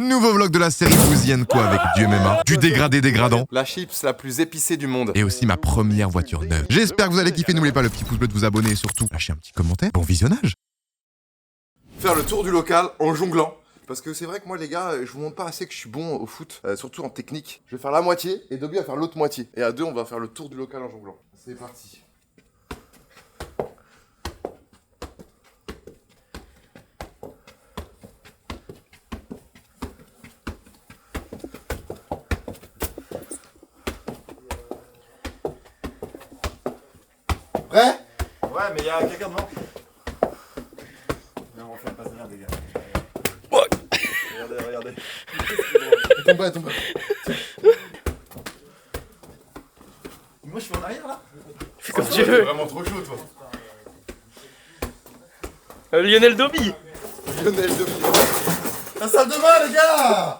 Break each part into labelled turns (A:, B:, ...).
A: Nouveau vlog de la série Bousienne quoi avec du MMA, du dégradé dégradant.
B: La chips la plus épicée du monde.
A: Et aussi ma première voiture neuve. J'espère que vous allez kiffer, n'oubliez pas le petit pouce bleu de vous abonner et surtout lâcher un petit commentaire. Bon visionnage.
B: Faire le tour du local en jonglant. Parce que c'est vrai que moi les gars, je vous montre pas assez que je suis bon au foot, surtout en technique. Je vais faire la moitié et Dobby va faire l'autre moitié. Et à deux on va faire le tour du local en jonglant. C'est parti. Prêt?
C: Ouais, mais y'a quelqu'un devant. Non, on fait pas de merde, les gars. Regardez, regardez.
B: Tombe pas.
C: Moi, je suis en arrière là.
D: Fais comme tu veux.
B: Vraiment trop chaud toi.
D: Lionel Dobby.
B: Lionel Dobby.
C: La salle de bain, les gars.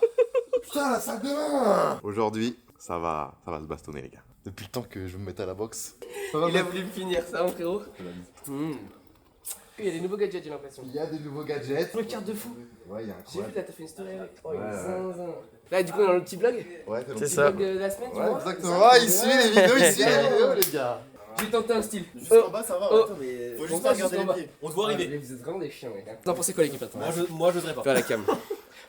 B: Putain, la salle de bain. Aujourd'hui, ça va se bastonner les gars. Depuis le temps que je me mettais à la boxe.
D: Il a voulu me finir ça, mon frérot. Il y a des nouveaux gadgets, j'ai l'impression.
B: Il y a des nouveaux gadgets.
D: Le carte de fou.
B: Ouais, il y a un
D: J'ai vu, là, t'as fait une story avec. Oh, il est
B: Ouais,
D: zinzin. Là, du coup, dans le petit blog.
B: Ouais,
D: C'est
B: ça.
D: le blog de la semaine, tu
B: Ouais,
D: vois.
B: exactement. Ah, il suit les vidéos, les gars.
D: J'ai tenté un style.
C: Jusqu'en bas, ça va.
D: Oh.
C: Attends, mais faut
D: On
C: juste
D: va
C: pas regarder
D: jusqu'en
C: les pieds. On te voit
D: Ouais,
C: arriver.
D: vous êtes vraiment des chiens, mec. T'en pensez quoi, l'équipe? Attends.
C: Moi, j'oserais pas.
D: Faire la cam.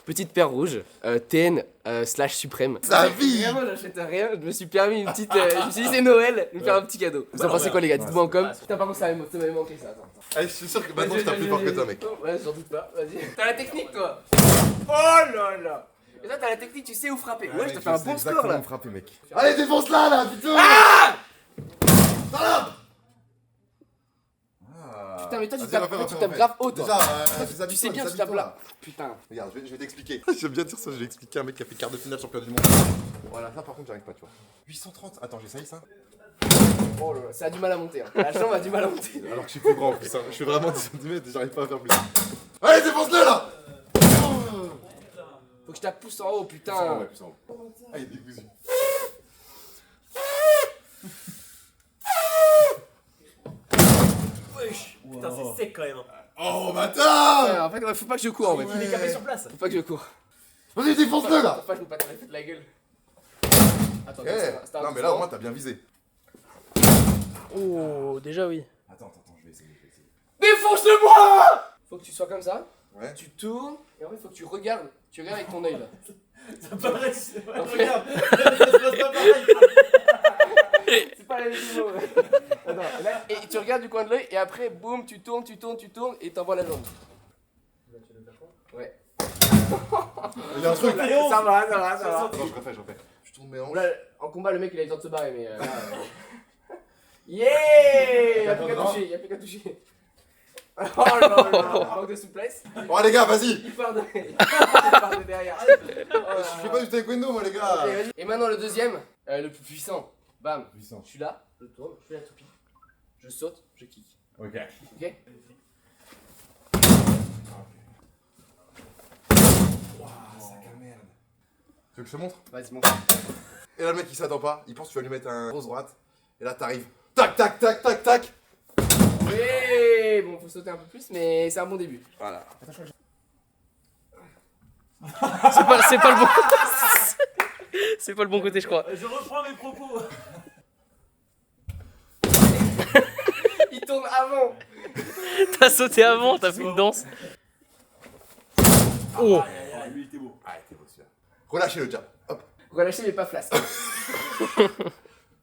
D: Petite paire rouge, TN slash suprême.
B: Sa vie.
D: Vraiment, j'achète rien. Je me suis permis une petite. Je me suis dit, c'est Noël, je vais me faire un petit cadeau. Vous en pensez quoi, les gars? Dites-moi en com. Putain, par contre, ça m'avait manqué ça. Attends.
B: Allez, je suis sûr que maintenant je tape plus fort que toi, mec.
D: Ouais, j'en doute pas. Vas-y. T'as la technique, toi. Oh là là. Et toi, t'as la technique, tu sais où frapper. Ouais, je te fais un bon score là.
B: Frapper, mec. Allez, défonce-la là, putain.
D: Putain, mais toi, tu
B: Vas-y,
D: tapes,
B: refais,
D: tu
B: refais,
D: tapes
B: refais.
D: grave haut, toi.
B: Déjà,
D: Tu sais bien, tu tapes là. Putain.
B: Regarde, je vais t'expliquer. J'aime bien dire ça, je vais expliquer à un mec qui a fait quart de finale champion du monde. Voilà, ça par contre, j'arrive pas, tu vois. 830. Attends, j'essaye ça.
D: Oh là là, ça a du mal à monter. Hein. La jambe a du mal à monter.
B: Alors que je suis plus grand en plus, hein. Je suis vraiment 10 cm et j'arrive pas à faire plus. Allez, défonce-le là.
D: Faut que je tape pouce en haut, putain.
B: Ouais, plus en haut. Ah, il est décousu.
C: Wesh. Putain, c'est sec quand même.
B: Oh,
D: Ouais,
B: bâtard.
D: en fait, faut pas que je cours en fait.
C: Il est capé sur place.
D: Faut pas que je cours.
B: Vas-y, défonce-le là.
D: Faut pas que je me passe la gueule. Attends,
B: Eh,
D: c'était un
B: non,
D: coup
B: mais là au
D: fort.
B: moins t'as bien visé.
D: Oh, déjà oui.
B: Attends, je vais essayer.
D: Défonce-le-moi. Faut que tu sois comme ça.
B: Ouais.
D: Tu tournes et en fait, faut que tu regardes. Tu regardes avec ton œil là.
C: Ça paraît.
D: Regarde.
C: Ça se passe pas pareil.
D: C'est pas la même chose. Attends, là, et tu regardes du coin de l'œil et après, boum, tu tournes et t'envoies la jambe. Ouais.
B: Il y a un truc.
D: Ça va.
B: Attends, je refais. Je tourne mes hanches.
D: Là, en combat, le mec il a le temps de se barrer, mais là. Yeah! Y'a plus qu'à toucher. Oh là là, manque de souplesse.
B: Bon, les gars, vas-y.
D: Il part de derrière.
B: Je fais pas du taekwondo, moi, les gars.
D: Ok, vas-y. Et maintenant, le deuxième, le plus puissant. Bam.
B: Puissant.
D: Je suis là, je tourne, je fais la toupie. Je saute, je kick.
B: Ok.
D: Ok?
B: Sac à merde. Tu veux que je te montre?
D: Vas-y, mon
B: Et là, le mec, il s'attend pas. Il pense que tu vas lui mettre un grosse droite. Et là, t'arrives. Tac, tac, tac, tac, tac.
D: Oui, bon, faut sauter un peu plus, mais c'est un bon début. Voilà.
E: C'est pas le bon. C'est pas le bon côté, je crois.
C: Je reprends mes propos.
D: Il tourne avant.
E: T'as sauté avant, t'as fait une danse. Oh.
C: Lui, il était beau.
B: Ah, t'es beau celui-là. Relâchez le jab. Hop.
D: Relâchez, mais pas flasque.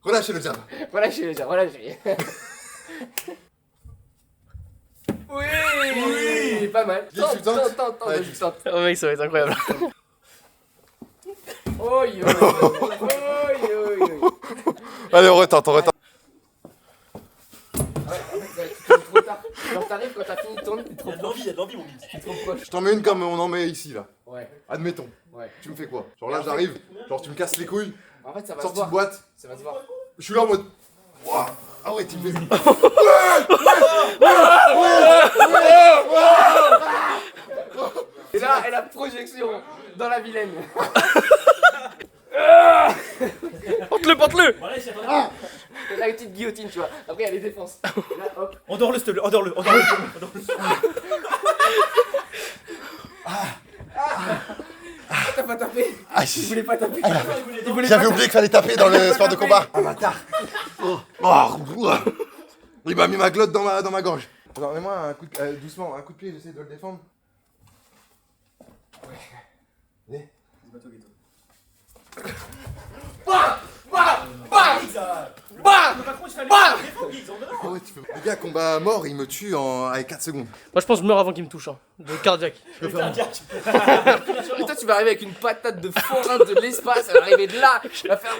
B: Relâchez le jab.
D: Relâchez déjà, relâchez. Oui, pas mal.
B: Guy, tu tentes?
D: Tente,
B: Ouais,
D: je tente.
E: Oh mec, ça va être incroyable.
D: Oi.
B: Allez, on retente.
D: Ouais, en fait, tu tournes trop tard. Genre, t'arrives quand t'as fini de tourner, t'es trop
C: Il y a de
D: proche.
C: l'envie, mon Gibbs.
D: T'es trop proche.
B: Je t'en mets une comme on en met ici, là.
D: Ouais,
B: Admettons.
D: ouais.
B: Tu me fais quoi? Genre là, j'arrive. Genre, tu me casses les couilles.
D: En fait, ça va se
B: Sortie de
D: voir.
B: boîte.
D: Ça va se voir.
B: Je suis là en mode. Ouah. Ah ouais, tu me fais.
D: Et là, et la projection dans la vilaine.
E: Porte-le.
C: Bon, allez, c'est pas
D: Et là, une petite guillotine, tu vois. Après, il y a les défenses. Et là, hop.
C: Endors-le, s'il te plaît. Endors-le.
D: pas taper.
B: Ah,
D: Il voulait pas taper.
B: J'avais oublié qu'il fallait taper dans le sport de combat. Ah, bâtard. Il m'a mis ma glotte dans ma gorge. Attends, mets-moi un coup de... doucement, un coup de pied, j'essaie de le défendre. Ouais. Ah ouais, tu peux... Le gars, combat à mort, il me tue avec 4 secondes.
E: Moi je pense que je meurs avant qu'il me touche. Hein. De cardiaque.
D: Et toi, tu vas arriver avec une patate de forain de l'espace, elle va arriver de là, elle va faire.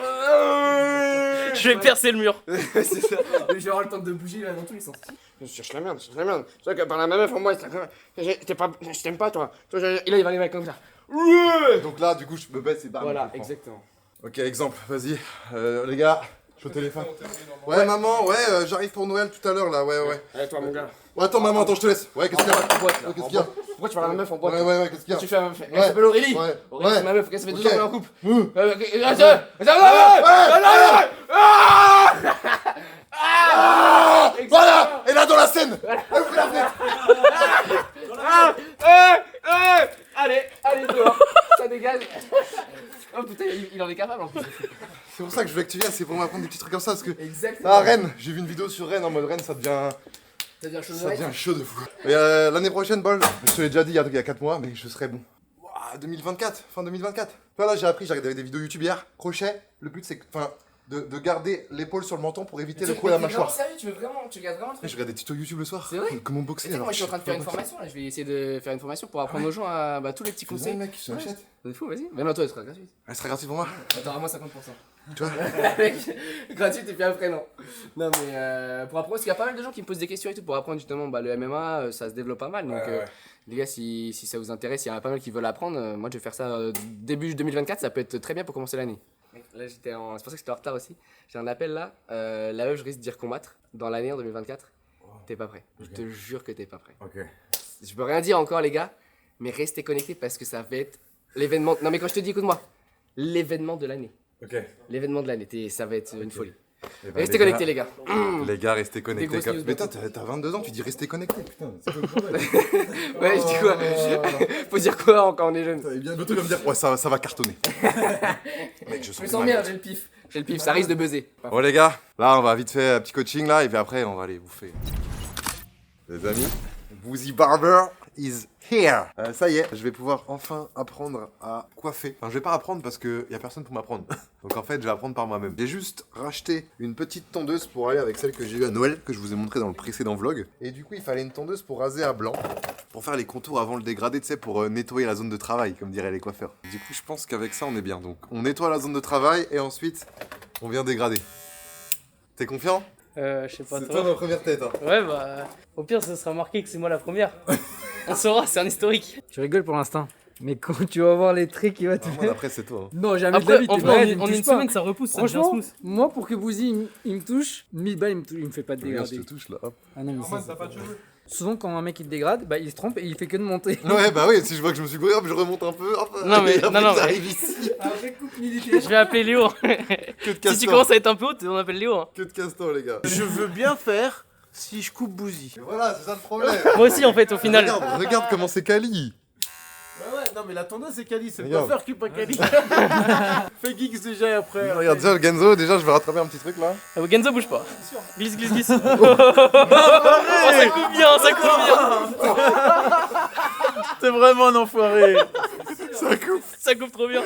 E: Je vais percer le mur.
D: C'est ça. Je vais avoir le temps de bouger là dans tous les sens. Je cherche la merde, je cherche la merde. C'est vrai que par la même meuf en moi, je t'aime pas toi. Et là, il va arriver comme ça.
B: Donc là, du coup, je me baisse et bam.
D: Voilà,
B: je prends.
D: exactement.
B: Ok, exemple, vas-y. Les gars, je suis au téléphone. Ouais, maman, ouais, j'arrive pour Noël tout à l'heure là, ouais.
D: Allez, toi, mon gars.
B: Ouais, attends, maman, attends, je te laisse. Ouais, qu'est-ce qu'il y a
D: En boîte, là.
B: Ouais, qu'est-ce qu'il y a
D: Pourquoi tu vas à la meuf en boîte
B: Ouais, qu'est-ce qu'il y a
D: Tu fais la meuf. Elle
B: Ouais.
D: s'appelle Aurélie.
B: Ouais.
D: Aurélie, c'est ma meuf, ça fait 2 ans qu'on est en couple.
B: Voilà. Et là, dans la scène. Ouvrez la fenêtre.
D: Allez, dehors. Ça dégage. Oh putain, il en est capable en plus.
B: C'est pour ça que je voulais que tu viennes, c'est pour m'apprendre des petits trucs comme ça, parce que...
D: Exactement.
B: Ah, Rennes, j'ai vu une vidéo sur Rennes, en mode Rennes, ça devient chaud de fou. Mais l'année prochaine, Bol, je te l'ai déjà dit il y a 4 mois, mais je serai bon. Ouah, 2024, fin 2024. Voilà, j'ai regardé des vidéos YouTube hier, crochet, le but c'est de garder l'épaule sur le menton pour éviter le coup à la mâchoire.
D: Sérieux, tu regardes vraiment le truc?
B: Je regarde des tutos YouTube le soir.
D: C'est vrai?
B: Comment boxer
D: Tu sais que
B: alors.
D: moi je suis en train de faire une formation là, je vais essayer de faire une formation pour apprendre aux gens à tous les petits
B: C'est
D: conseils.
B: mec, je l'achète.
D: C'est fou, vas-y. Même à toi, elle sera gratuite.
B: Elle sera gratuite pour moi.
D: Attends, à moi 50%.
B: Tu vois.
D: Gratuite et puis après non. Non mais pour apprendre, parce qu'il y a pas mal de gens qui me posent des questions et tout pour apprendre justement le MMA, ça se développe pas mal. Donc les gars, si ça vous intéresse, il y en a pas mal qui veulent apprendre. Moi je vais faire ça début 2024, ça peut être très bien pour commencer l'année. Là c'est pour ça que j'étais en retard aussi. J'ai un appel là, la meuf je risque d'y recombattre dans l'année en 2024. T'es pas prêt. Je te jure que t'es pas prêt.
B: Ok.
D: Je peux rien dire encore les gars, mais restez connectés parce que ça va être l'événement. Non mais quand je te dis, écoute-moi, l'événement de l'année.
B: Ok.
D: L'événement de l'année, ça va être une folie.
B: Eh ben,
D: Restez connectés les gars.
B: Les gars, restez connectés.
D: grosses news
B: Mais t'as 22 ans, tu dis restez connectés, putain. C'est quoi le problème?
D: Ouais, je dis quoi? Faut dire quoi quand on est jeune?
B: Bientôt, il va me dire, ouais, ça va cartonner. Mec, je
D: Je me sens bien, j'ai le pif. J'ai le pif, ça risque de buzzer.
B: Bon les gars, là on va vite faire un petit coaching là et puis après on va aller bouffer. Les amis, Boozy Barber is here. Ça y est, je vais pouvoir enfin apprendre à coiffer. Enfin je vais pas apprendre parce que y a personne pour m'apprendre. Donc en fait je vais apprendre par moi-même. J'ai juste racheté une petite tondeuse pour aller avec celle que j'ai eue à Noël, que je vous ai montré dans le précédent vlog. Et du coup il fallait une tondeuse pour raser à blanc, pour faire les contours avant le dégradé, tu sais, pour nettoyer la zone de travail, comme diraient les coiffeurs. Du coup je pense qu'avec ça on est bien. Donc on nettoie la zone de travail et ensuite on vient dégrader. T'es confiant?
E: Je sais pas
B: C'est
E: toi.
B: toi ma première tête, hein.
E: Ouais bah au pire ça sera marqué que c'est moi la première. On saura, c'est un historique.
F: Tu rigoles pour l'instant. Mais quand tu vas voir les traits qu'il va te
B: Ah, moi
F: faire.
B: d'après c'est toi. Hein.
F: Non, jamais de la
E: Après
F: vie.
E: en
F: t'es
E: vrai
F: malade, il me
E: en
F: touche
E: une
F: pas.
E: semaine ça repousse, ça devient
F: Franchement,
E: smooth.
F: moi pour que Boozy il me touche, 1000 balles il me fait pas de
B: Regarde, je
F: dégrader.
B: te touche là, hop.
F: Ah non, mais ça, souvent quand un mec il te dégrade, bah il se trompe et il fait que de monter.
B: Ouais, bah oui, si je vois que je me suis gouré, hop, je remonte un peu, hop.
E: Non, mais-
B: et après,
E: non,
B: ça
E: mais-
B: arrive ici.
E: Je vais appeler Léo.
B: Que de
E: Si
B: castor.
E: tu commences à être un peu haut, on appelle Léo. Hein.
B: Que de castor, les gars.
C: Je veux bien faire si je coupe Boozy.
B: Et voilà, c'est ça le problème.
E: Moi aussi en fait au final.
B: Regarde comment c'est quali.
C: Ouais, non, mais la tondeuse c'est Kali, c'est le
B: Regarde.
C: coiffeur qui est pas Kali. Fais Geeks déjà et après.
B: Regarde déjà le Genzo, déjà je vais rattraper un petit truc là.
E: Ah, Genzo bouge pas. Glisse, glisse, glisse. Oh, ça coupe bien, ça coupe bien.
C: T'es vraiment un enfoiré.
B: Ça coupe.
E: Ça coupe trop bien.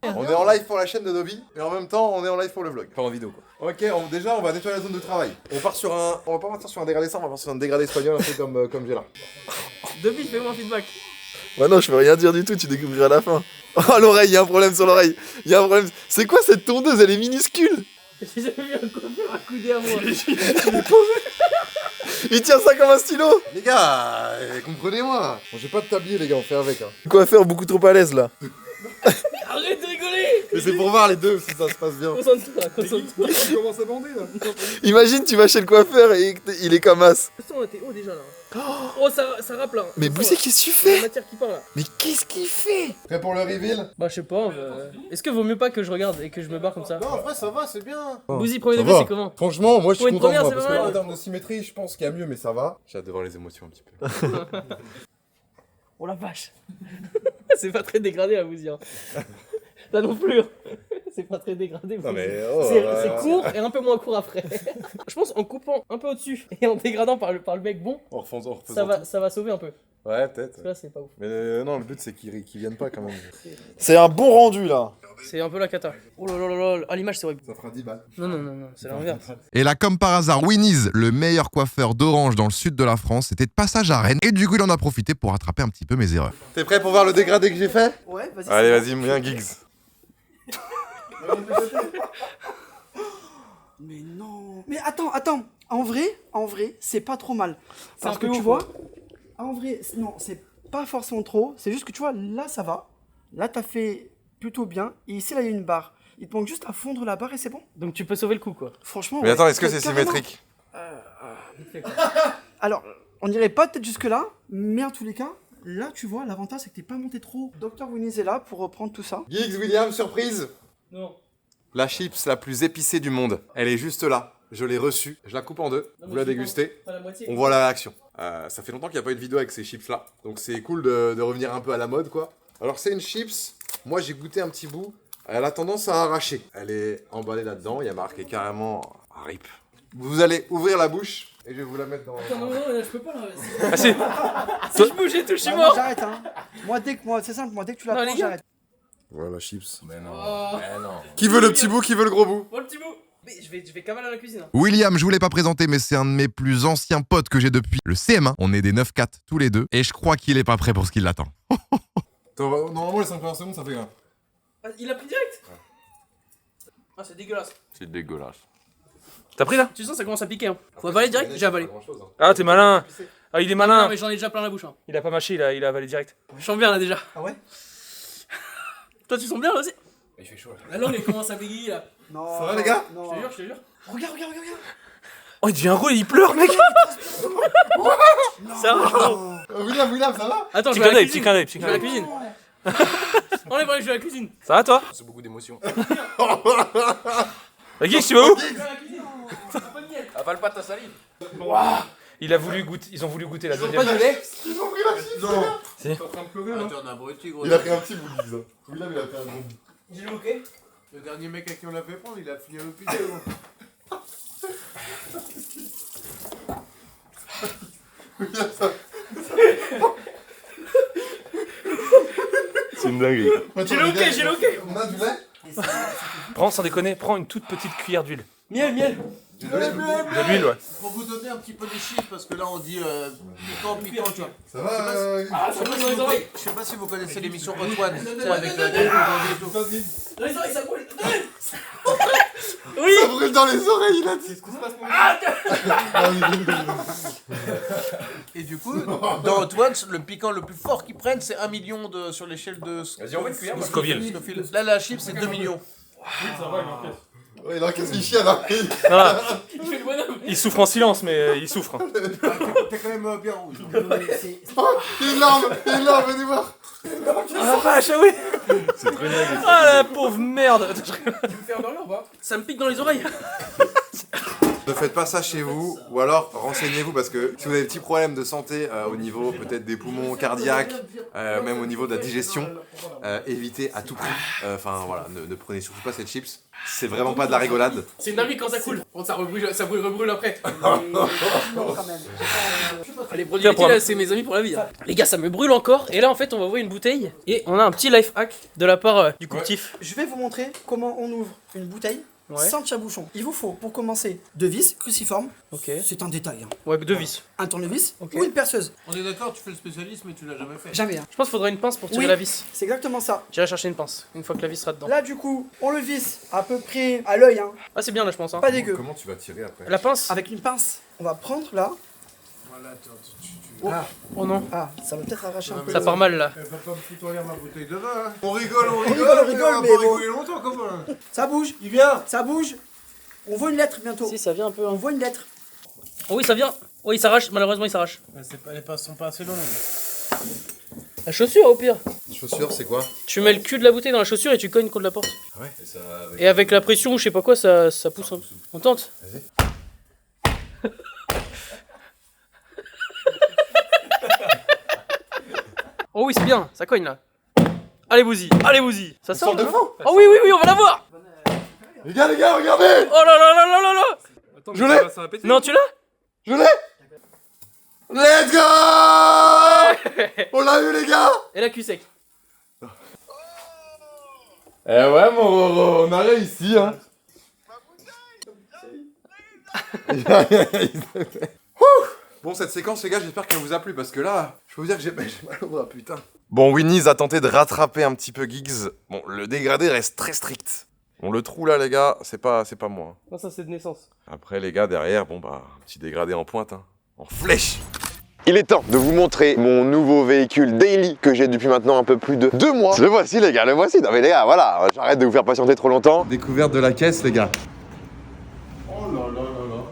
B: On est en live pour la chaîne de Dobby et en même temps on est en live pour le vlog. Enfin en vidéo quoi. Ok, déjà on va nettoyer la zone de travail. On part sur un. On va pas partir sur un dégradé ça, on va partir sur un dégradé espagnol un peu comme j'ai là.
E: Depuis, fais-moi un feedback.
B: Ouais non, je vais rien dire du tout, tu découvriras à la fin. Oh l'oreille, il y a un problème sur l'oreille. Il y a un problème. C'est quoi cette tondeuse? Elle est minuscule.
E: J'ai jamais vu un coiffeur accoudé à moi.
B: Il tient ça comme un stylo. Les gars, comprenez-moi. Bon, j'ai pas de tablier les gars, on fait avec. Hein. Quoi faire beaucoup trop à l'aise là.
E: Arrête de rigoler.
B: Mais c'est pour voir les deux si ça se passe bien.
E: Concentre-toi, concentre-toi.
C: Tu commences à bander là.
B: Imagine tu vas chez le coiffeur et il est comme as.
E: On était haut déjà là. Oh, ça rappe là.
B: Mais Boussé, qu'est-ce que tu
E: La
B: fais?
E: matière qui part là.
B: Mais qu'est-ce qu'il fait? Prêt pour le reveal?
E: Bah, je sais pas. Est-ce que vaut mieux pas que je regarde et que je me barre comme ça?
C: Non, après ça va, c'est bien.
E: Bouzy, premier
B: Ça
E: degré,
B: va.
E: c'est comment?
B: Franchement, moi je
E: Pour
B: suis
E: une
B: content de
E: première,
B: moi
E: c'est
B: parce
E: pas
B: que
E: mal.
B: en termes de symétrie, je pense qu'il y a mieux, mais ça va. J'ai hâte de voir les émotions un petit peu.
E: Oh la vache. C'est pas très dégradé à vous dire. Là non plus. C'est pas très dégradé.
B: Non, mais
E: C'est court et un peu moins court après. Je pense en coupant un peu au-dessus et en dégradant par le mec bon,
B: En refaisant
E: ça va sauver un peu.
B: Ouais, peut-être.
E: Parce que là, c'est pas ouf.
B: Mais non, le but c'est qu'ils viennent pas quand même. C'est un bon rendu là.
E: C'est un peu la cata. Oh là là là là. Ah, l'image, c'est horrible.
B: Ça fera 10 balles.
E: Non, c'est l'inverse.
A: Et là, comme par hasard, Winnie's, le meilleur coiffeur d'Orange dans le sud de la France, était de passage à Rennes. Et du coup, il en a profité pour rattraper un petit peu mes erreurs.
B: T'es prêt pour voir le dégradé que j'ai fait?
F: Ouais, vas-y.
B: Allez, vas-y, viens, Giggs.
F: Mais non. Mais attends. En vrai, c'est pas trop mal. Parce
E: un
F: que
E: peu
F: tu
E: ouf,
F: vois, en vrai, non, c'est pas forcément trop. C'est juste que tu vois, là, ça va. Là, t'as fait plutôt bien. Et ici, là, il y a une barre. Il te manque juste à fondre la barre et c'est bon.
E: Donc tu peux sauver le coup, quoi.
F: Franchement.
B: Mais
F: ouais,
B: attends, est-ce que c'est
F: carrément.
B: symétrique?
F: Alors, on dirait pas peut-être jusque-là, mais en tous les cas, là, tu vois, l'avantage, c'est que t'es pas monté trop. Dr. Winnie's est là pour reprendre tout ça.
B: Giggs, William, surprise.
E: Non.
B: La chips la plus épicée du monde. Elle est juste là. Je l'ai reçue. Je la coupe en deux. Vous la dégustez.
E: Pas la moitié.
B: On voit la réaction. Ça fait longtemps qu'il n'y a pas eu de vidéo avec ces chips là. Donc c'est cool de revenir un peu à la mode quoi. Alors c'est une chips. Moi j'ai goûté un petit bout. Elle a tendance à arracher. Elle est emballée là-dedans. Il y a marqué carrément RIP. Vous allez ouvrir la bouche et je vais vous la mettre dans.
E: Non, je peux pas. Ah, si je bouge et tout, je suis
F: Ah, moi,
E: mort.
F: j'arrête, hein. Moi, c'est simple, moi, dès que tu la
E: Non,
F: prends,
E: les gars.
F: j'arrête.
B: Voilà la chips.
C: Mais non.
E: Oh.
C: Mais non.
B: Qui veut le petit bout, qui veut le gros bout?
E: Oh, le petit bout. Mais je vais cavaler à la cuisine. Hein.
A: William, je vous l'ai pas présenté, mais c'est un de mes plus anciens potes que j'ai depuis le CM1. On est des 9-4 tous les deux. Et je crois qu'il est pas prêt pour ce qui l'attend.
B: Normalement les 5 premières secondes ça fait rien.
E: Ah, il a pris direct. Ah, c'est dégueulasse.
C: C'est dégueulasse.
E: T'as pris là? Tu sens, ça commence à piquer. Hein. Faut avaler direct? J'ai avalé.
C: Ah, t'es malin. Ah, il est
E: Non,
C: malin.
E: mais j'en ai déjà plein la bouche. Hein.
C: Il a pas mâché, il a avalé direct.
E: Je sens bien là déjà.
F: Ah ouais?
E: Toi, tu sens bien là aussi?
C: Il fait chaud là.
E: La langue elle commence à bégayer là.
F: Non.
B: Ça va, les gars?
F: Non.
E: Je te jure.
F: Regarde.
C: Oh, il devient gros, il pleure, mec.
E: Ça va?
B: William, ça va?
E: Attends, je
C: Petit
E: vais à la
C: clin d'œil,
E: cuisine.
C: petit clin d'œil,
E: Je
C: petit
E: vais à
C: clin
E: la
C: d'œil.
E: cuisine. Enlève, je vais à la cuisine.
C: Ça va, toi?
B: C'est beaucoup d'émotions.
C: Giggs, tu vas où?
E: Je vais à la cuisine. Un peu de miel.
C: Avale pas ta salive. Il a voulu goûter, ils ont voulu goûter la deuxième.
E: lait?
B: Ils ont pris la chips. Non.
C: Si.
G: Attends, un abruti, gros.
B: Il a pris un petit bout, Giggs. William, il a pris un gros bout.
E: J'ai le hockey.
G: Le dernier mec à qui on l'a fait prendre, il a fini le putain, gros.
B: C'est une dinguerie.
E: J'ai le hockey.
B: On a du lait?
C: Prends, sans déconner, prends une toute petite cuillère d'huile.
E: Miel.
C: De l'huile, ouais.
G: Pour vous donner un petit peu des chiffres, parce que là on dit piquant, tu vois.
B: Ça va
E: Ah, ça brûle dans les oreilles.
G: Je sais pas si vous connaissez l'émission Hot One, tu sais, avec
E: Dans les oreilles, ça brûle. Oui.
B: Ça brûle dans les oreilles, il a dit.
G: Et du coup, dans Hot One, le piquant le plus fort qu'ils prennent, c'est 1 million sur l'échelle de.
C: Vas-y, on met une cuillère, moi.
G: Scoville. Là, la chip, c'est 2 millions.
B: Ouais, il encaisse une chienne, hein.
C: Non,
E: Il fait le bonhomme.
C: il souffre en silence, mais il souffre. hein.
G: T'es quand même bien rouge.
B: Oh, il y a une larme, venez voir.
C: Ah la vache, ah oui.
B: C'est très dingue.
C: Ah la pauvre merde.
E: Tu me fais un burger ou pas? Ça me pique dans les oreilles.
B: Ne faites pas ça chez vous, ou alors renseignez-vous parce que si vous avez des petits problèmes de santé au niveau peut-être des poumons cardiaques, même au niveau de la digestion, évitez à tout prix. Enfin voilà, ne prenez surtout pas cette chips. C'est vraiment pas de la rigolade.
E: C'est une dinguerie quand ça coule. Bon, ça rebrûle après. Les produits
C: Tiens,
E: laitiers, là, c'est mes amis pour la vie. Hein. Les gars, ça me brûle encore. Et là, en fait, on va ouvrir une bouteille. Et on a un petit life hack de la part du coupe-tif.
F: Je vais vous montrer comment on ouvre une bouteille
E: Ouais.
F: sans tire-bouchon. Il vous faut, pour commencer, 2 vis cruciformes.
E: Ok.
F: C'est un détail. Hein.
E: Ouais, 2 vis.
F: Un tournevis
E: Ok.
F: ou une perceuse.
G: On est d'accord, tu fais le spécialiste, mais tu l'as jamais fait.
F: Jamais. Hein.
E: Je pense qu'il faudrait une pince pour tirer
F: Oui.
E: la vis.
F: C'est exactement ça.
E: J'irai chercher une pince une fois que la vis sera dedans.
F: Là, du coup, on le visse à peu près à l'œil. Hein.
E: Ah, c'est bien là, je pense. Hein.
F: Pas dégueu.
B: Comment tu vas tirer après?
E: La pince.
F: Avec une pince, on va prendre là.
G: Voilà, attends,
E: Oh non.
F: Ah, ça va peut-être arracher un peu.
E: Ça part mal là.
G: Elle va pas me foutre en l'air ma bouteille de vin. Hein. On rigole,
F: rigole,
G: mais on va
F: mais
G: pas
F: bon.
G: rigoler longtemps comme ça.
F: Ça bouge.
G: Il vient.
F: Ça bouge. On voit une lettre bientôt.
E: Si, ça vient un peu.
F: On
E: Hein.
F: voit une lettre.
E: Oh oui, ça vient. Oh, il s'arrache. Malheureusement, il s'arrache.
G: Elles sont pas assez longues.
E: La chaussure, au pire.
B: Chaussure, c'est quoi?
E: Tu mets le cul de la bouteille dans la chaussure et tu cognes contre la porte.
B: Ouais. Et ça, avec...
E: Et avec la pression ou je sais pas quoi, ça pousse un peu. On tente.
B: Vas-y.
E: Oh oui, c'est bien, ça cogne là. Allez, Bouzy, allez, Bouzy. Ça sort
B: de
E: là
B: fou.
E: Oh oui, oui, oui, on va la voir.
B: Les gars, regardez.
E: Oh là là là là là là.
C: Attends,
B: Je
C: mais
B: l'ai.
C: ça va s'arrêter.
E: Non, tu l'as?
B: Je l'ai. Let's go. On l'a eu les gars.
E: Et la cul sec.
B: Eh ouais mon Roro, on a réussi hein. Bon cette séquence les gars j'espère qu'elle vous a plu parce que là je peux vous dire que j'ai mal au bras putain. Bon Winnie's a tenté de rattraper un petit peu Giggs. Bon le dégradé reste très strict. Bon le trou là les gars c'est pas moi.
E: Non, ça c'est de naissance.
B: Après les gars derrière bon bah un petit dégradé en pointe hein. En flèche. Il est temps de vous montrer mon nouveau véhicule daily que j'ai depuis maintenant un peu plus de 2 mois. Le voici les gars, le voici. Non mais les gars, voilà, j'arrête de vous faire patienter trop longtemps. Découverte de la caisse les gars. Oh là là là là.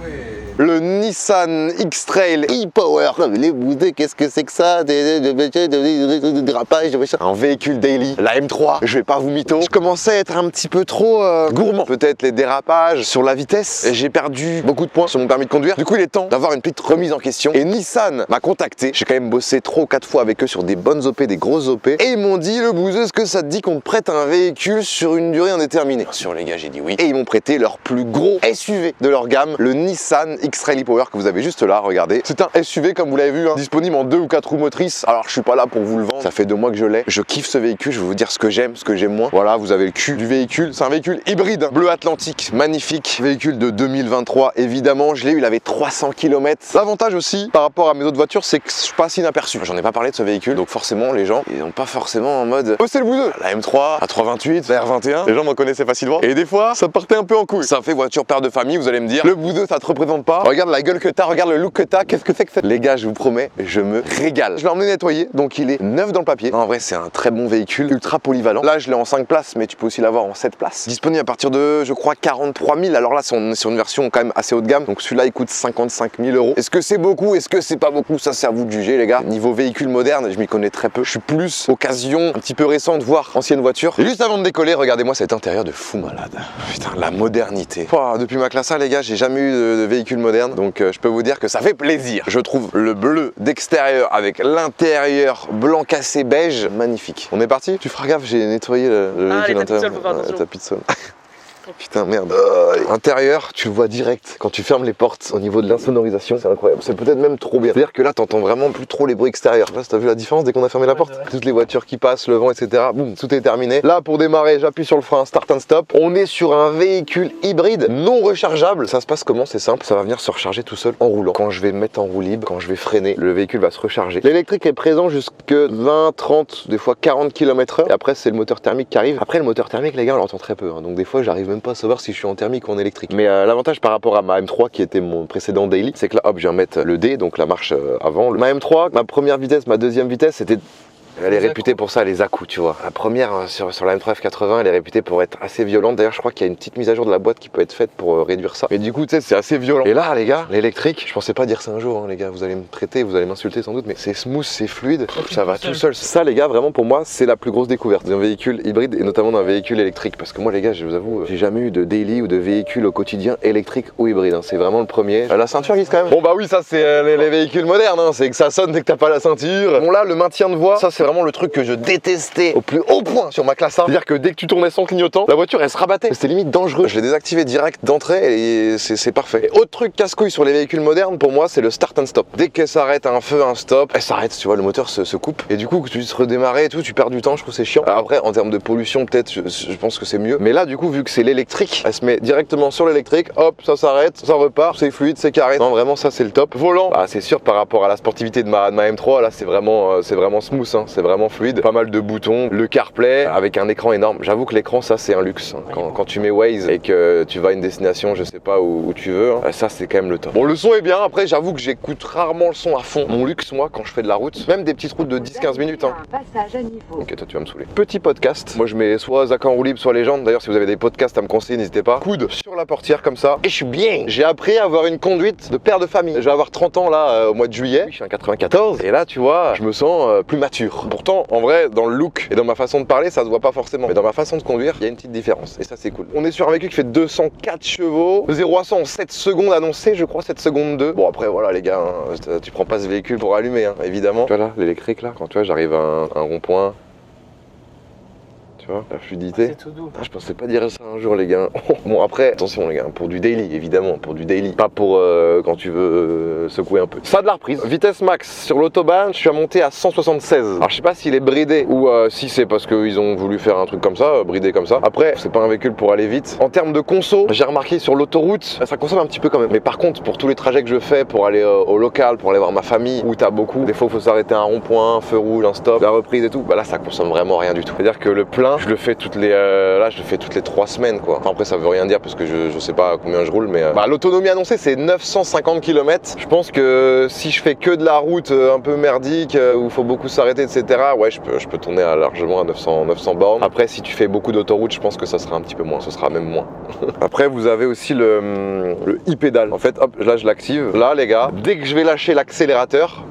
B: Ouais. Le Nissan X-Trail e-Power. Non mais les boudins, qu'est-ce que c'est que ça? Des dérapages, un véhicule daily. La M3, je vais pas vous mytho. Je commençais à être un petit peu trop gourmand. Peut-être les dérapages sur la vitesse. J'ai perdu beaucoup de points sur mon permis de conduire. Du coup, il est temps d'avoir une petite remise en question. Et Nissan m'a contacté. J'ai quand même bossé 3 ou 4 fois avec eux sur des bonnes OP, des grosses OP. Et ils m'ont dit, le bouseux, est-ce que ça te dit qu'on te prête un véhicule sur une durée indéterminée? Bien sûr, les gars, j'ai dit oui. Et ils m'ont prêté leur plus gros SUV de leur gamme, le Nissan X-Trail e-Power que vous avez juste là, regardez. C'est un SUV comme vous l'avez vu, hein, disponible en 2 ou 4 roues motrices. Alors je suis pas là pour vous le vendre, ça fait 2 mois que je l'ai. Je kiffe ce véhicule, je vais vous dire ce que j'aime, ce que j'aime moins. Voilà, vous avez le cul du véhicule. C'est un véhicule hybride, hein, bleu Atlantique, magnifique. Véhicule de 2023, évidemment. Je l'ai eu, il avait 300 km. L'avantage aussi, par rapport à mes autres voitures, c'est que je passe inaperçu. J'en ai pas parlé de ce véhicule, donc forcément les gens, ils ont pas forcément en mode oh c'est le bouseux. La M3, la 328, la R21, les gens me reconnaissaient facilement. Et des fois, ça partait un peu en couille. Ça fait voiture père de famille, vous allez me dire, le bouseux ça te représente pas. Regarde la gueule que t'as, regarde le look que t'as, qu'est-ce que c'est que ça? Les gars, je vous promets, je me régale. Je l'ai emmené nettoyer, donc il est neuf dans le papier. En vrai, c'est un très bon véhicule, ultra polyvalent. Là, je l'ai en 5 places, mais tu peux aussi l'avoir en 7 places. Disponible à partir de, je crois, 43 000. Alors là, on est sur une version quand même assez haut de gamme. Donc celui-là, il coûte 55 000 €. Est-ce que c'est beaucoup? Est-ce que c'est pas beaucoup? Ça, c'est à vous de juger, les gars. Niveau véhicule moderne, je m'y connais très peu. Je suis plus occasion un petit peu récente, voire ancienne voiture. Et juste avant de décoller, regardez-moi cet intérieur de fou malade. Putain, la modernité. Pouah, depuis ma classe A, les gars, j'ai jamais eu de véhicule moderne. Donc je peux vous dire que ça fait plaisir. Je trouve le bleu d'extérieur avec l'intérieur blanc cassé beige magnifique. On est parti? Tu feras gaffe, j'ai nettoyé le véhicule intérieur. Tapis de sol. Putain merde. Intérieur, tu le vois direct quand tu fermes les portes au niveau de l'insonorisation, c'est incroyable. C'est peut-être même trop bien. C'est-à-dire que là, t'entends vraiment plus trop les bruits extérieurs. Là, t'as vu la différence dès qu'on a fermé la porte? Toutes les voitures qui passent, le vent, etc. Boum, tout est terminé. Là, pour démarrer, j'appuie sur le frein, start and stop. On est sur un véhicule hybride non rechargeable. Ça se passe comment? C'est simple, ça va venir se recharger tout seul en roulant. Quand je vais me mettre en roue libre, quand je vais freiner, le véhicule va se recharger. L'électrique est présent jusque 20, 30, des fois 40 km/h. Et après, c'est le moteur thermique qui arrive. Après, le moteur thermique, les gars, on l'entend très peu. Hein. Donc des fois, j'arrive même pas à savoir si je suis en thermique ou en électrique. Mais l'avantage par rapport à ma M3 qui était mon précédent daily, c'est que là hop je viens mettre le D, donc la marche avant. Ma M3, ma première vitesse, ma deuxième vitesse, c'était... Elle est réputée pour ça, les à-coups, tu vois. La première sur la M3 F80, elle est réputée pour être assez violente. D'ailleurs, je crois qu'il y a une petite mise à jour de la boîte qui peut être faite pour réduire ça. Mais du coup, tu sais, c'est assez violent. Et là, les gars, l'électrique, je pensais pas dire ça un jour, hein, les gars. Vous allez me traiter, vous allez m'insulter sans doute, mais c'est smooth, c'est fluide, ça va tout seul. Ça, les gars, vraiment pour moi, c'est la plus grosse découverte d'un véhicule hybride et notamment d'un véhicule électrique. Parce que moi, les gars, je vous avoue, j'ai jamais eu de daily ou de véhicule au quotidien électrique ou hybride. Hein. C'est vraiment le premier. La ceinture glisse quand même. Bon, bah oui, ça, c'est les véhicules modernes. Hein. C'est que ça sonne dès que t'as pas la ceinture. Bon, là, le maintien de voix, ça, c'est vraiment le truc que je détesté au plus haut point sur ma classe A. C'est-à-dire que dès que tu tournais sans clignotant, la voiture elle se rabattait. C'était limite dangereux. Je l'ai désactivé direct d'entrée et c'est parfait. Et autre truc casse-couille sur les véhicules modernes, pour moi, c'est le start and stop. Dès qu'elle s'arrête un feu, un stop, elle s'arrête, tu vois, le moteur se coupe. Et du coup, que tu puisses redémarrer et tout, tu perds du temps, je trouve c'est chiant. Alors après, en termes de pollution, peut-être, je pense que c'est mieux. Mais là, du coup, vu que c'est l'électrique, elle se met directement sur l'électrique, hop, ça s'arrête, ça repart, c'est fluide, c'est carré. Non, vraiment, ça c'est le top. Volant, bah, c'est sûr par rapport à la sportivité de ma M3, là, c'est vraiment smooth, hein. C'est vraiment fluide. Pas mal de boutons. Le CarPlay avec un écran énorme. J'avoue que l'écran, ça c'est un luxe. Hein. Quand tu mets Waze et que tu vas à une destination, je sais pas où tu veux, hein, ça c'est quand même le top. Bon, le son est bien. Après, j'avoue que j'écoute rarement le son à fond. Mon luxe, moi, quand je fais de la route, même des petites routes de 10-15 minutes. Hein. Ok, toi tu vas me saouler. Petit podcast. Moi je mets soit Zach en roue libre, soit Légende. D'ailleurs, si vous avez des podcasts à me conseiller, n'hésitez pas. Coude sur la portière comme ça. Et je suis bien. J'ai appris à avoir une conduite de père de famille. Je vais avoir 30 ans là au mois de juillet. Je suis en 94. Et là, tu vois, je me sens plus mature. lourd. Pourtant, en vrai, dans le look et dans ma façon de parler, ça se voit pas forcément. Mais dans ma façon de conduire, il y a une petite différence. Et ça, c'est cool. On est sur un véhicule qui fait 204 chevaux. 0 à 100 en 7 secondes annoncées, je crois, 7 secondes 2. Bon, après, voilà, les gars, hein, tu prends pas ce véhicule pour allumer, hein, évidemment. Tu vois là, l'électrique là, quand tu vois, j'arrive à un rond-point. Tu vois, la fluidité.
E: C'est tout doux.
B: Ah, je pensais pas dire ça un jour, les gars. Bon, après, attention, les gars, pour du daily, évidemment, pour du daily. Pas pour quand tu veux secouer un peu. Ça a de la reprise. Vitesse max sur l'autobahn, je suis à monter à 176. Alors, je sais pas s'il est bridé ou si c'est parce qu'ils ont voulu faire un truc comme ça, bridé comme ça. Après, c'est pas un véhicule pour aller vite. En termes de conso, j'ai remarqué sur l'autoroute, ça consomme un petit peu quand même. Mais par contre, pour tous les trajets que je fais, pour aller au local, pour aller voir ma famille, où t'as beaucoup, des fois, il faut s'arrêter à un rond-point, feu rouge, un stop, la reprise et tout. Bah là, ça consomme vraiment rien du tout. C'est-à-dire que le plein, je le fais toutes les là je le fais toutes les 3 semaines quoi. Enfin, après ça veut rien dire parce que je sais pas combien je roule mais l'autonomie annoncée c'est 950 km. Je pense que si je fais que de la route un peu merdique où il faut beaucoup s'arrêter etc. Ouais je peux tourner largement à 900 bornes. Après si tu fais beaucoup d'autoroute je pense que ça sera un petit peu moins, ce sera même moins. Après vous avez aussi le e-pédale. En fait hop là je l'active. Là les gars dès que je vais lâcher l'accélérateur,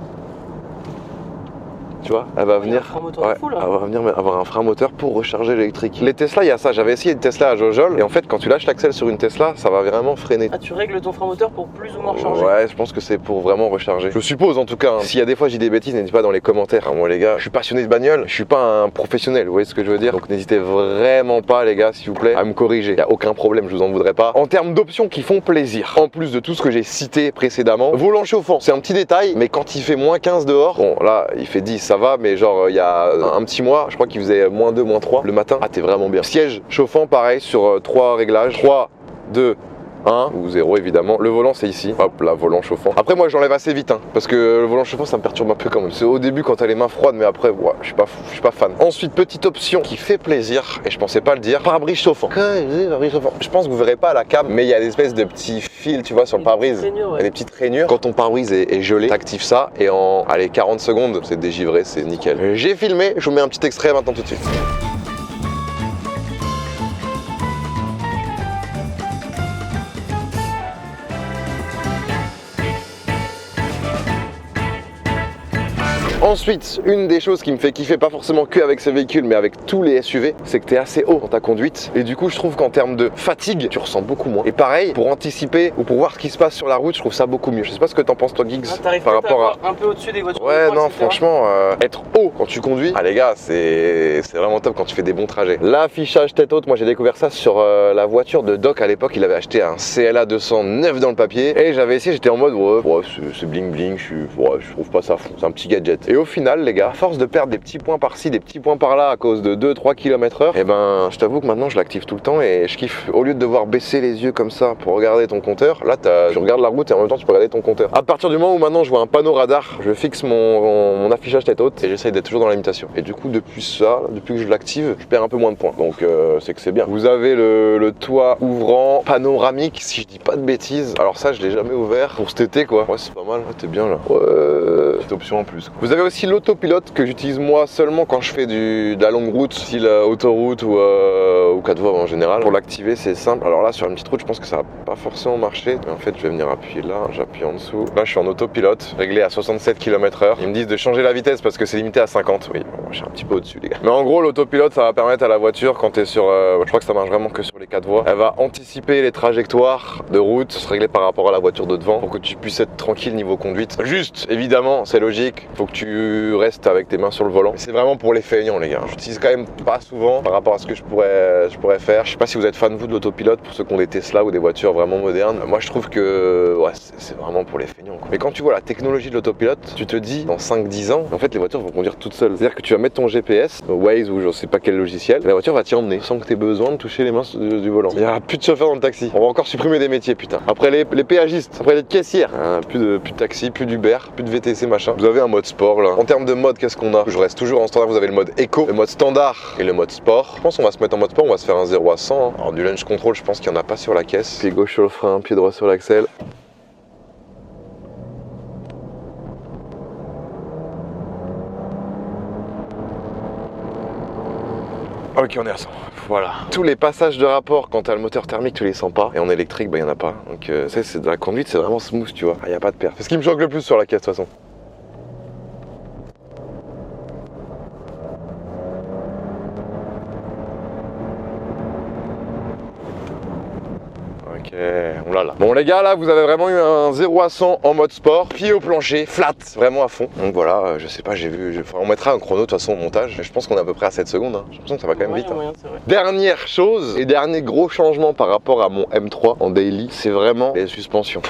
B: tu vois, elle va venir, elle va venir avoir un frein moteur pour recharger l'électrique. Les Tesla, il y a ça. J'avais essayé une Tesla à Jojol et en fait, quand tu lâches l'accel sur une Tesla, ça va vraiment freiner.
E: Ah, tu règles ton frein moteur pour plus ou moins recharger?
B: Ouais, je pense que c'est pour vraiment recharger. Je suppose en tout cas. Hein. S'il y a des fois j'ai des bêtises, n'hésitez pas dans les commentaires. Alors, moi les gars, je suis passionné de bagnole, je suis pas un professionnel. Vous voyez ce que je veux dire? Donc n'hésitez vraiment pas les gars, s'il vous plaît, à me corriger. Il y a aucun problème, je vous en voudrais pas. En termes d'options qui font plaisir, en plus de tout ce que j'ai cité précédemment, volant chauffant, c'est un petit détail, mais quand il fait moins 15 dehors, bon là il fait 10, ça va, mais genre il y a un petit mois, je crois qu'il faisait moins 2, moins 3 le matin. Ah, t'es vraiment bien. Siège chauffant, pareil, sur 3 réglages. 3, 2, 1 ou 0 évidemment. Le volant c'est ici. Hop là, volant chauffant. Après moi j'enlève assez vite hein, parce que le volant chauffant ça me perturbe un peu quand même. C'est au début quand t'as les mains froides mais après ouais, je suis pas fan. Ensuite petite option qui fait plaisir et je pensais pas le dire, pare-brise chauffant. Je pense que vous verrez pas à la cam mais il y a des espèces de petits fils tu vois sur le pare-brise. Il y a des petites rainures. Quand ton pare-brise est gelé, t'actives ça et en allez 40 secondes c'est dégivré, c'est nickel. J'ai filmé, je vous mets un petit extrait maintenant tout de suite. Ensuite, une des choses qui me fait kiffer, pas forcément que avec ce véhicule, mais avec tous les SUV, c'est que tu es assez haut dans ta conduite. Et du coup, je trouve qu'en termes de fatigue, tu ressens beaucoup moins. Et pareil, pour anticiper ou pour voir ce qui se passe sur la route, je trouve ça beaucoup mieux. Je sais pas ce que t'en penses toi, Giggs, par rapport à...
E: un peu au-dessus des voitures.
B: Ouais, non, franchement, être haut quand tu conduis, ah les gars, c'est vraiment top quand tu fais des bons trajets. L'affichage tête haute, moi j'ai découvert ça sur la voiture de Doc à l'époque. Il avait acheté un CLA 209 dans le papier. Et j'avais essayé, j'étais en mode, ouais c'est bling bling, je trouve pas ça fou. C'est un petit gadget. Et au final, les gars, à force de perdre des petits points par-ci, des petits points par-là à cause de 2-3 km/h, et ben, je t'avoue que maintenant je l'active tout le temps et je kiffe. Au lieu de devoir baisser les yeux comme ça pour regarder ton compteur, là, tu regardes la route et en même temps tu peux regarder ton compteur. À partir du moment où maintenant je vois un panneau radar, je fixe mon affichage tête haute et j'essaye d'être toujours dans la limitation. Et du coup, depuis que je l'active, je perds un peu moins de points. Donc, c'est que c'est bien. Vous avez le toit ouvrant panoramique, si je dis pas de bêtises. Alors ça, je l'ai jamais ouvert pour cet été, quoi. Ouais, c'est pas mal. Ouais, t'es bien là. Ouais, petite option en plus. Vous avez aussi l'autopilote que j'utilise moi seulement quand je fais de la longue route, style autoroute ou 4 voies en général. Pour l'activer, c'est simple. Alors là, sur une petite route, je pense que ça va pas forcément marcher. Mais en fait, je vais venir appuyer là, j'appuie en dessous. Là, je suis en autopilote, réglé à 67 km/h. Ils me disent de changer la vitesse parce que c'est limité à 50. Oui, bon, je suis un petit peu au-dessus, les gars. Mais en gros, l'autopilote, ça va permettre à la voiture, quand t'es sur... je crois que ça marche vraiment que sur les 4 voies. Elle va anticiper les trajectoires de route, se régler par rapport à la voiture de devant pour que tu puisses être tranquille niveau conduite. Juste, évidemment, c'est logique. Faut que tu restes avec tes mains sur le volant. C'est vraiment pour les feignants, les gars. J'utilise quand même pas souvent par rapport à ce que je pourrais faire. Je sais pas si vous êtes fan vous de l'autopilote pour ceux qui ont des Tesla ou des voitures vraiment modernes. Moi, je trouve que ouais, c'est vraiment pour les feignants, quoi. Mais quand tu vois la technologie de l'autopilote, tu te dis dans 5-10 ans, en fait, les voitures vont conduire toutes seules. C'est-à-dire que tu vas mettre ton GPS, Waze ou je sais pas quel logiciel, et la voiture va t'y emmener sans que tu aies besoin de toucher les mains du volant. Il y aura plus de chauffeur dans le taxi. On va encore supprimer des métiers, putain. Après les péagistes, après les caissières, hein, plus de taxi, plus d'Uber, plus de VTC, machin. Vous avez un mode sport là. En termes de mode, qu'est-ce qu'on a? Je reste toujours en standard. Vous avez le mode éco, le mode standard et le mode sport. Je pense qu'on va se mettre en mode sport, on va se faire un 0 à 100. Hein. Alors du launch control, je pense qu'il n'y en a pas sur la caisse. Pied gauche sur le frein, pied droit sur l'axel. Ok, on est à 100. Voilà. Tous les passages de rapport, quand t'as le moteur thermique, tu les sens pas. Et en électrique, bah, il n'y en a pas. Donc, c'est de la conduite, c'est vraiment smooth, tu vois. Il n'y a pas de perte. C'est ce qui me choque le plus sur la caisse, de toute façon. Ok, on l'a là. Bon les gars, là vous avez vraiment eu un 0 à 100 en mode sport, pied au plancher, flat, vraiment à fond. Donc voilà, je sais pas, enfin, on mettra un chrono de toute façon au montage. Je pense qu'on est à peu près à 7 secondes, hein. J'ai l'impression que ça va quand même vite. Hein. Dernière chose et dernier gros changement par rapport à mon M3 en daily, c'est vraiment les suspensions.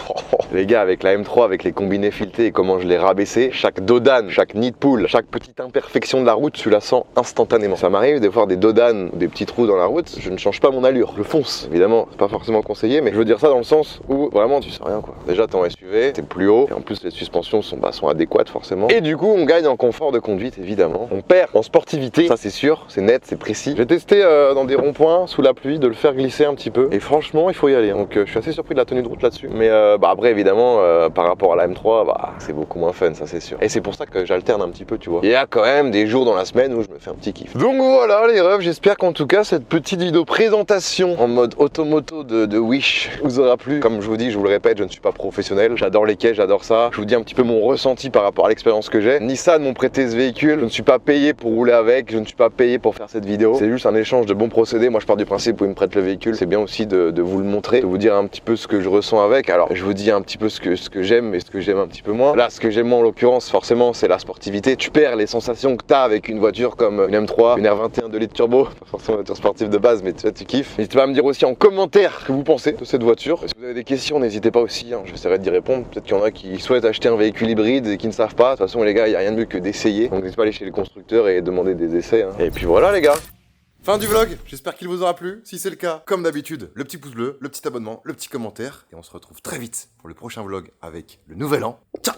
B: Les gars, avec la M3, avec les combinés filetés et comment je l'ai rabaissé, chaque dodane, chaque nid de poule, chaque petite imperfection de la route, tu la sens instantanément. Ça m'arrive de voir des dodanes ou des petits trous dans la route, je ne change pas mon allure, je fonce. Évidemment, c'est pas forcément conseillé, mais je veux dire ça dans le sens où vraiment tu sais rien quoi. Déjà t'es en SUV, t'es plus haut, et en plus les suspensions sont adéquates forcément. Et du coup on gagne en confort de conduite évidemment. On perd en sportivité, ça c'est sûr, c'est net, c'est précis. J'ai testé dans des ronds-points sous la pluie de le faire glisser un petit peu, et franchement il faut y aller. Donc je suis assez surpris de la tenue de route là-dessus. Mais après évidemment par rapport à la M3, c'est beaucoup moins fun, ça c'est sûr. Et c'est pour ça que j'alterne un petit peu, tu vois. Il y a quand même des jours dans la semaine où je me fais un petit kiff. Donc voilà les refs, j'espère qu'en tout cas cette petite vidéo présentation en mode automoto de Wish vous aura plu. Comme je vous dis, je vous le répète, je ne suis pas professionnel, j'adore les quais, j'adore ça. Je vous dis un petit peu mon ressenti par rapport à l'expérience que j'ai. Nissan m'ont prêté ce véhicule, je ne suis pas payé pour rouler avec, je ne suis pas payé pour faire cette vidéo. C'est juste un échange de bons procédés. Moi je pars du principe où ils me prêtent le véhicule, c'est bien aussi de vous le montrer, de vous dire un petit peu ce que je ressens avec. Alors je vous dis un petit peu ce que j'aime et ce que j'aime un petit peu moins. Là ce que j'aime moins en l'occurrence forcément c'est la sportivité. Tu perds les sensations que tu as avec une voiture comme une M3, une R21 2 litres turbo, pas forcément une voiture sportive de base mais tu kiffes. N'hésitez pas à me dire aussi en commentaire ce que vous pensez de cette voiture. Si vous avez des questions n'hésitez pas aussi, hein, j'essaierai d'y répondre. Peut-être qu'il y en a qui souhaitent acheter un véhicule hybride et qui ne savent pas. De toute façon les gars il n'y a rien de mieux que d'essayer. Donc n'hésitez pas à aller chez les constructeurs et demander des essais. Hein. Et puis voilà les gars.
A: Fin du vlog, j'espère qu'il vous aura plu. Si c'est le cas, comme d'habitude, le petit pouce bleu, le petit abonnement, le petit commentaire. Et on se retrouve très vite pour le prochain vlog avec le nouvel an. Ciao!